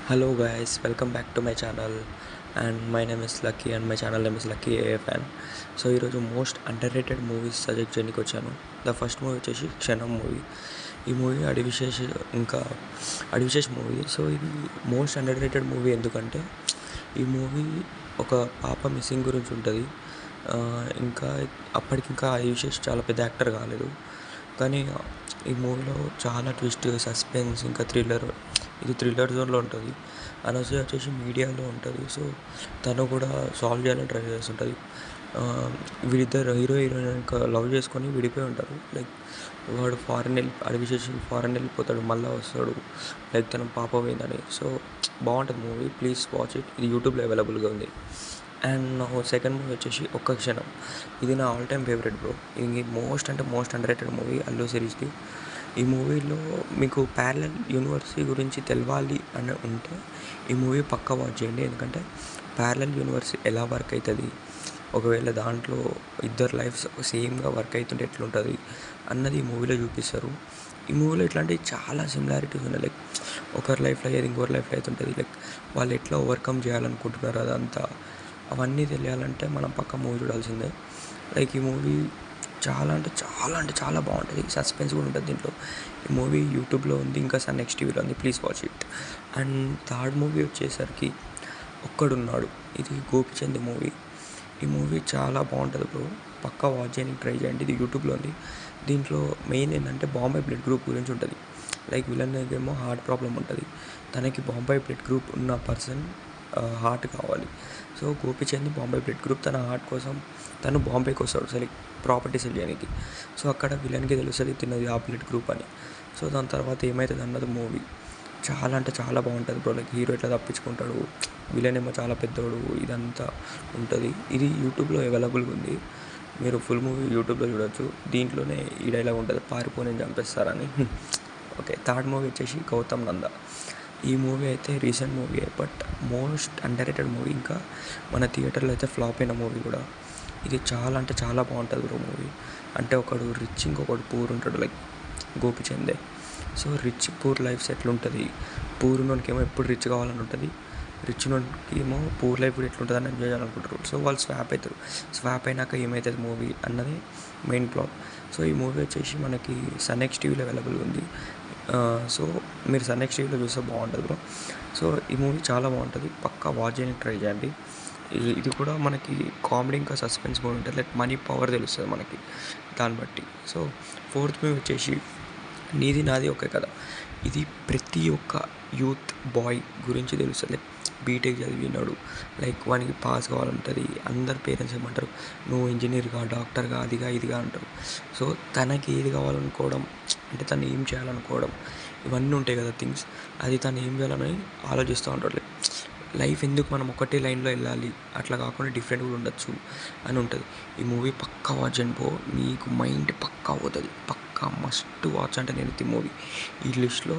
Hello guys, welcome back to my channel and my name is Lucky and my channel name is Lucky AFN. So ఈరోజు most under rated movies suggest చేయడానికి వచ్చాను. The first movie వచ్చేసి క్షణం movie. ఈ movie Adivi Sesh movie. So ఇది most underrated movie ఎందుకంటే ఈ movie ఒక పాప మిస్సింగ్ గురించి ఉంటుంది. ఇంకా అప్పటికింకా అడివిశేష్ చాలా పెద్ద యాక్టర్ కాలేదు, కానీ ఈ మూవీలో చాలా ట్విస్ట్, సస్పెన్స్, ఇంకా థ్రిల్లర్. ఇది థ్రిల్లర్ జోన్లో ఉంటుంది. అనసూయ వచ్చేసి మీడియాలో ఉంటుంది. సో తను కూడా సాల్వ్ చేయాలని ట్రై చేస్తుంటుంది. వీళ్ళిద్దరు హీరోయిన్ ఇంకా లవ్ చేసుకొని విడిపోయి ఉంటారు. లైక్ వాడు అడివిశేషి ఫారెన్ వెళ్ళిపోతాడు, మళ్ళీ వస్తాడు, లైక్ తన పాప పోయిందని. సో బాగుంటుంది మూవీ, ప్లీజ్ వాచ్ ఇట్. ఇది యూట్యూబ్లో అవైలబుల్గా ఉంది. అండ్ నా సెకండ్ మూవీ వచ్చేసి ఒక్క క్షణం. ఇది నా ఆల్ టైమ్ ఫేవరెట్ బ్రో. ఇది most underrated movie Allu సిరీస్ది. ఈ మూవీలో మీకు ప్యారలల్ యూనివర్సిటీ గురించి తెలవాలి అని ఉంటే ఈ మూవీ పక్కా వాచ్ చేయండి. ఎందుకంటే ప్యారలల్ యూనివర్సిటీ ఎలా వర్క్ అవుతుంది, ఒకవేళ దాంట్లో ఇద్దరు లైఫ్స్ సేమ్గా వర్క్ అవుతుంటే ఎట్లుంటుంది అన్నది ఈ మూవీలో చూపిస్తారు. ఈ మూవీలో ఇట్లాంటివి చాలా సిమిలారిటీస్ ఉన్నాయి. లైక్ ఒకరి లైఫ్లో అయ్యేది ఇంకొకరి లైఫ్లో అవుతుంటుంది. లైక్ వాళ్ళు ఎట్లా ఓవర్కమ్ చేయాలనుకుంటున్నారు అదంతా, అవన్నీ తెలియాలంటే మనం పక్క మూవీ చూడాల్సిందే. లైక్ ఈ మూవీ చాలా బాగుంటుంది. సస్పెన్స్ కూడా ఉంటుంది దీంట్లో. ఈ మూవీ యూట్యూబ్లో ఉంది, ఇంకా నెక్స్ట్ టీవీలో ఉంది, please watch it. And third movie వచ్చేసరికి ఒక్కడున్నాడు. ఇది గోపిచంద్ మూవీ. ఈ మూవీ చాలా బాగుంటుంది బ్రో, పక్కా వాచ్ చేయడానికి ట్రై చేయండి. ఇది యూట్యూబ్లో ఉంది. దీంట్లో మెయిన్ ఏంటంటే బాంబే బ్లడ్ గ్రూప్ గురించి ఉంటుంది. లైక్ విలన్కేమో హార్ట్ ప్రాబ్లం ఉంటుంది, తనకి బాంబే బ్లడ్ గ్రూప్ ఉన్న పర్సన్ హార్ట్ కావాలి. So Gopichand Bombay blood group, తన హార్ట్ కోసం తను బాంబేకి వస్తాడు సరే ప్రాపర్టీ సెల్ చేయడానికి. సో అక్కడ విలన్కి తెలుస్తుంది తిన్నది ఆ బ్లడ్ గ్రూప్ అని. సో దాని తర్వాత ఏమవుతుంది అన్నది మూవీ. చాలా బాగుంటుంది బ్రో. లైక్ హీరో ఎట్లా తప్పించుకుంటాడు, విలన్ ఏమో చాలా పెద్దోడు, ఇదంతా ఉంటుంది. ఇది యూట్యూబ్లో అవైలబుల్గా ఉంది. మీరు ఫుల్ మూవీ యూట్యూబ్లో చూడొచ్చు. దీంట్లోనే ఈ డైలాగ్ ఉంటుంది, పారిపోయి నేను చంపేస్తారని. ఓకే, థర్డ్ మూవీ వచ్చేసి గౌతమ్ నంద. ఈ మూవీ అయితే recent movie, but most underrated movie. ఇంకా మన థియేటర్లో అయితే ఫ్లాప్ అయిన మూవీ కూడా. ఇది చాలా బాగుంటుంది బ్రో మూవీ. అంటే ఒకడు రిచ్, ఇంకొకడు పూర్ ఉంటాడు, లైక్ గోపిచందే. సో రిచ్ పూర్ లైఫ్స్ ఎట్లుంటుంది, పూర్నోనికి ఏమో ఎప్పుడు రిచ్ కావాలని ఉంటుంది, రిచ్ నోనికి ఏమో పూర్ లైఫ్ కూడా ఎట్లుంటుంది అని ఎంజాయ్ చేయాలనుకుంటారు. సో వాళ్ళు స్వాప్ అవుతారు. స్వాప్ అయినాక ఏమవుతుంది మూవీ అన్నది మెయిన్ ప్లాట్. సో ఈ మూవీ వచ్చేసి మనకి నెక్స్ట్ టీవీలో అవైలబుల్ ఉంది. సో మీరు నెక్స్ట్ టీవీలో చూస్తే బాగుంటుంది బ్రో. సో ఈ మూవీ చాలా బాగుంటుంది, పక్కా వాచ్ చేయడానికి ట్రై చేయండి. ఇది కూడా మనకి కామెడీ ఇంకా సస్పెన్స్ కూడా ఉంటుంది. లైక్ మనీ పవర్ తెలుస్తుంది మనకి దాన్ని బట్టి. సో ఫోర్త్ మూవీ వచ్చేసి నీది నాది ఒకే కదా. ఇది ప్రతి ఒక్క యూత్ బాయ్ గురించి తెలుస్తుంది. లైక్ బీటెక్ చదివినాడు, లైక్ వానికి పాస్ కావాలంటుంది. అందరు పేరెంట్స్ ఏమంటారు, నువ్వు ఇంజనీర్గా, డాక్టర్గా, అదిగా ఇదిగా అంటారు. సో తనకి ఏది కావాలనుకోవడం, అంటే తను ఏం చేయాలనుకోవడం, ఇవన్నీ ఉంటాయి కదా థింగ్స్. అది తను ఏం చేయాలని ఆలోచిస్తూ ఉంటాడు. లైఫ్ ఎందుకు మనం ఒకటే లైన్లో వెళ్ళాలి, అట్లా కాకుండా డిఫరెంట్ కూడా ఉండొచ్చు అని ఉంటుంది. ఈ మూవీ పక్కా వాచ్ అనుకో, నీకు మైండ్ పక్కా అవుతుంది. పక్కా మస్ట్ వాచ్ అంటే నేను ఈ మూవీ ఈ లిస్ట్లో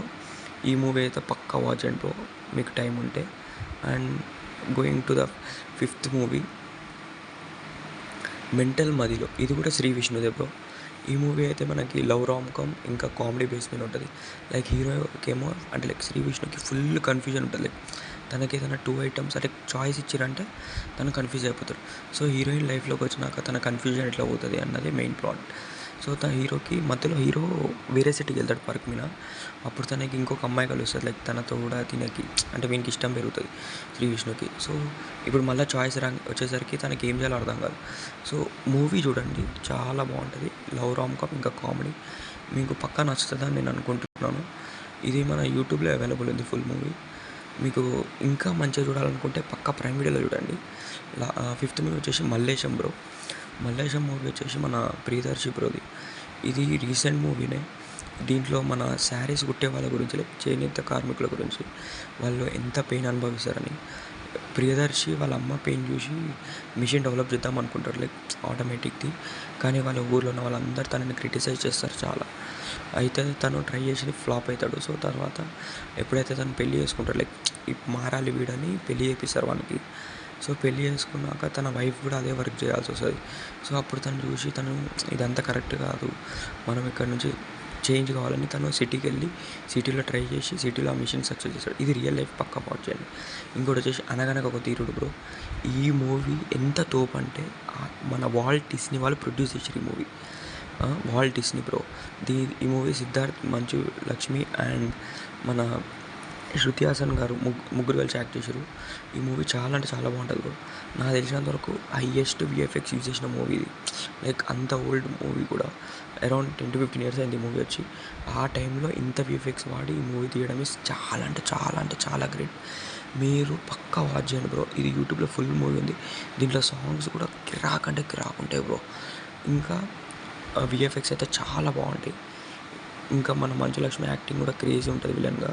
ఈ మూవీ అయితే పక్కా వాచ్ అనుకో మీకు టైం ఉంటే. And going to the fifth movie, mental మదిలో. ఇది కూడా శ్రీ విష్ణుదే బ్రో. ఈ మూవీ అయితే మనకి లవ్ రామ్కామ్ ఇంకా కామెడీ బేస్ మీద ఉంటుంది. లైక్ హీరోకేమో అంటే లైక్ శ్రీ విష్ణుకి ఫుల్ కన్ఫ్యూజన్ ఉంటుంది. లైక్ తనకి ఏదైనా 2 ఐటమ్స్ అంటే చాయిస్ ఇచ్చారంటే తను కన్ఫ్యూజ్ అయిపోతారు. సో హీరోయిన్ లైఫ్లోకి వచ్చినాక తన కన్ఫ్యూజన్ ఎట్లా పోతుంది అన్నది మెయిన్ ప్లాట్. సో తన హీరోకి మధ్యలో హీరో వేరే సిటీకి వెళ్తాడు పార్క్ మీద. అప్పుడు తనకి ఇంకొక అమ్మాయి కలుస్తుంది. లైక్ తనతో కూడా తినకి అంటే వీనికి ఇష్టం పెరుగుతుంది శ్రీ విష్ణుకి. సో ఇప్పుడు మళ్ళీ చాయిస్ వచ్చేసరికి తనకి ఏం చేయాలో అర్థం కాదు. సో మూవీ చూడండి, చాలా బాగుంటుంది. లవ్ రామ్కామ్ ఇంకా కామెడీ మీకు పక్కా నచ్చుతుందని నేను అనుకుంటున్నాను. ఇది మన యూట్యూబ్లో అవైలబుల్ ఉంది ఫుల్ మూవీ. మీకు ఇంకా మంచిగా చూడాలనుకుంటే పక్కా ప్రైమ్ వీడియోలో చూడండి. ఫిఫ్త్ మూవీ వచ్చేసి మల్లేశం బ్రో. మల్లేశం మూవీ వచ్చేసి మన ప్రియదర్శి బ్రోది. ఇది రీసెంట్ మూవీనే. దీంట్లో మన శారీస్ కుట్టే వాళ్ళ గురించి, లైక్ చేనేత కార్మికుల గురించి, వాళ్ళు ఎంత పెయిన్ అనుభవిస్తారని. ప్రియదర్శి వాళ్ళ అమ్మ పెయిన్ చూసి మిషన్ డెవలప్ చేద్దాం అనుకుంటారు, లైక్ ఆటోమేటిక్ది. కానీ వాళ్ళ ఊర్లో ఉన్న వాళ్ళందరూ తనని క్రిటిసైజ్ చేస్తారు చాలా. అయితే తను ట్రై చేసి ఫ్లాప్ అవుతాడు. సో తర్వాత ఎప్పుడైతే తను పెళ్ళి చేసుకుంటాడు, లైక్ మారాలి వీడని పెళ్ళి చేపిస్తారు వానికి. సో పెళ్ళి చేసుకున్నాక తన వైఫ్ కూడా అదే వర్క్ చేయాల్సి వస్తుంది. సో అప్పుడు తను చూసి తను ఇదంతా కరెక్ట్ కాదు, మనం ఇక్కడ నుంచి చేంజ్ కావాలని తను సిటీకి వెళ్ళి సిటీలో ట్రై చేసి సిటీలో ఆ మిషన్ సక్సెస్ చేశాడు. ఇది రియల్ లైఫ్ పక్కా వాచ్ చేయండి. ఇంకోటి వచ్చేసి అనగనగా ఒక తీరుడు బ్రో. ఈ మూవీ ఎంత తోపు అంటే మన వాల్ట్ డిస్నీ వాళ్ళు ప్రొడ్యూస్ చేశారు ఈ మూవీ. Walt Disney bro. ఈ మూవీ సిద్ధార్థ్, మంచు లక్ష్మి అండ్ మన శృతి హాసన్ గారు ముగ్గురు కలిసి యాక్ట్ చేశారు. ఈ మూవీ చాలా అంటే చాలా బాగుంటుంది బ్రో. నాకు తెలిసినంత వరకు హైయెస్ట్ విఎఫ్ఎక్స్ యూజ్ చేసిన మూవీ ఇది. లైక్ అంత ఓల్డ్ మూవీ కూడా అరౌండ్ 10-15 years అయింది ఈ మూవీ వచ్చి. ఆ టైంలో ఇంత విఎఫ్ఎక్స్ వాడి ఈ మూవీ తీయడం చాలా అంటే చాలా అంటే చాలా గ్రేట్. మీరు పక్కా వాచ్ చేయండి బ్రో. ఇది యూట్యూబ్లో ఫుల్ మూవీ ఉంది. దీంట్లో సాంగ్స్ కూడా కిరాక్ అంటే కిరాక్ ఉంటాయి బ్రో. ఇంకా విఎఫ్ఎక్స్ అయితే చాలా బాగుంటాయి. ఇంకా మన మంచు లక్ష్మి యాక్టింగ్ కూడా క్రేజీ ఉంటుంది విలన్గా.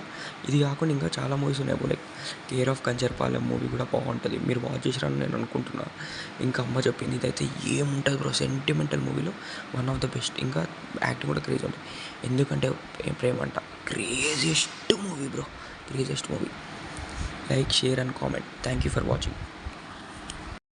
ఇది కాకుండా ఇంకా చాలా మూవీస్ ఉన్నాయి bro. Like care of Kancharapalem movie కూడా బాగుంటుంది. మీరు వాచ్ చేసిరని నేను అనుకుంటున్నాను. ఇంకా అమ్మ చెప్పింది ఇదైతే ఏముంటుంది బ్రో, సెంటిమెంటల్ మూవీలో వన్ ఆఫ్ ద బెస్ట్. ఇంకా యాక్టింగ్ కూడా క్రేజీ ఉంటుంది. ఎందుకంటే ప్రేమ అంట craziest movie bro, craziest movie. Like, share and comment. Thank you for watching.